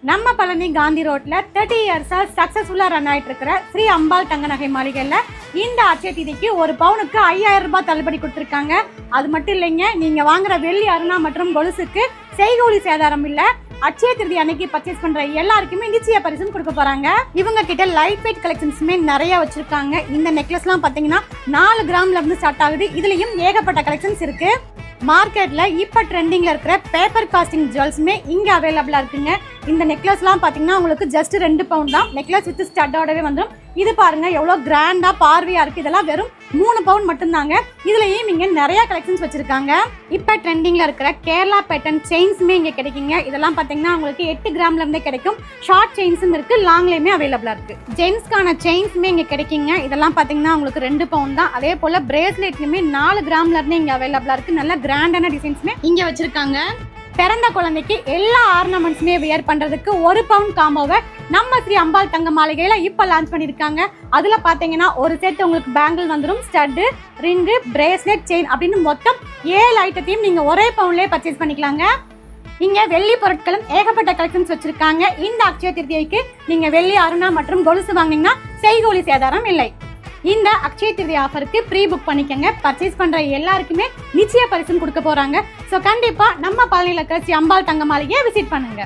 நம்ம பழனி காந்தி ரோட்ல 30 இயர்ஸா சக்சஸ்ஃபுல்லா ரன் ஆயிட்டு இருக்கிற ஸ்ரீ அம்பாள் தங்க நகை மாளிகையில இந்த அட்சய தீதிக்கு ஒரு பவுனுக்கு 5000 ரூபாய் தள்ளுபடி கொடுத்துருக்காங்க. அது மட்டும் இல்லைங்க, நீங்க வாங்குற வெள்ளி அருணா மற்றும் கொலுசுக்கு செய்கூலி சேதாரம் இல்ல. அட்சய திருதி அன்னைக்கு பர்ச்சேஸ் பண்ற எல்லாருக்குமே நிச்சய பரிசும் கொடுக்க போறாங்க. இவங்க கிட்ட லைட் வெயிட் கலெக்ஷன்ஸுமே நிறைய வச்சிருக்காங்க. இந்த நெக்லஸ்லாம் பாத்தீங்கன்னா 4 கிராம்ல இருந்து ஸ்டார்ட் ஆகுது. இதுலயும் ஏகப்பட்ட கலெக்ஷன்ஸ் இருக்கு. மார்க்கெட்ல இப்ப ட்ரெண்டிங்ல இருக்கிற பேப்பர் காஸ்டிங் ஜுவல்ஸுமே இங்க அவைலபிளா இருக்குங்க. இந்த நெக்லஸ்லாம் பாத்தீங்கன்னா உங்களுக்கு ஜஸ்ட் 2 பவுண்ட் தான். நெக்லஸ் வித் ஸ்டட்டோடவே வந்துடும். இது பாருங்க எவ்வளவு கிராண்டா பார்வையா இருக்கு. இதெல்லாம் வெறும் 3 பவுண்ட் மட்டும் தாங்க. இதுலயும் இங்க நிறைய கலெக்ஷன்ஸ் வச்சிருக்காங்க. இப்ப ட்ரெண்டிங்ல இருக்கிற கேரளா பேட்டர்ன் செயின்ஸுமே இங்க கிடைக்குங்க. இதெல்லாம் பாத்தீங்கன்னா உங்களுக்கு 8 கிராம்ல இருந்தே கிடைக்கும். ஷார்ட் செயின்ஸும் இருக்கு, லாங்லயுமே அவைலபிளா இருக்கு. ஜென்ஸ்க்கான செயின்ஸுமே இங்க கிடைக்குங்க. இதெல்லாம் பாத்தீங்கன்னா உங்களுக்கு 2 பவுண்ட் தான். அதே போல பிரேஸ்லெட்லயுமே 4 கிராம்ல இருந்து இங்க அவைலபிளா இருக்கு. நல்ல கிராண்டான டிசைன்ஸுமே இங்க வச்சிருக்காங்க. பிறந்த குழந்தைக்கு எல்லா ஆர்னமெண்ட்ஸுமே வியர் பண்றதுக்கு 1 பவுண்ட் காம்போவை நம்ம ஸ்ரீ அம்பாள் தங்க மாளிகையில இப்ப லான்ச் பண்ணிருக்காங்க. அதுல பாத்தீங்கன்னா ஒரு செட் உங்களுக்கு பேங்கிள் வந்துடும், ஸ்டட்டு, ரிங்கு, பிரேஸ்லெட், செயின் அப்படின்னு மொத்தம் 7 ஐட்டத்தையும் நீங்க ஒரே பவுண்ட்லயே பர்ச்சேஸ் பண்ணிக்கலாங்க. இங்க வெள்ளி பொருட்களும் ஏகப்பட்ட கலெக்ஷன்ஸ் வச்சிருக்காங்க. இந்த அட்சய திருதிக்கு நீங்க வெள்ளி அருணா மற்றும் கொலுசு வாங்கினீங்கன்னா செய்கூலி சேதாரம் இல்லை. இந்த அட்சய திருதி ஆஃபருக்கு ப்ரீ புக் பண்ணிக்கங்க. பர்ச்சேஸ் பண்ற எல்லாருக்குமே நிச்சய பரிசும் கொடுக்க போறாங்க. ஸோ கண்டிப்பா நம்ம பழனியில் இருக்கிற ஸ்ரீ அம்பாள் தங்க மாளிகையை விசிட் பண்ணுங்க.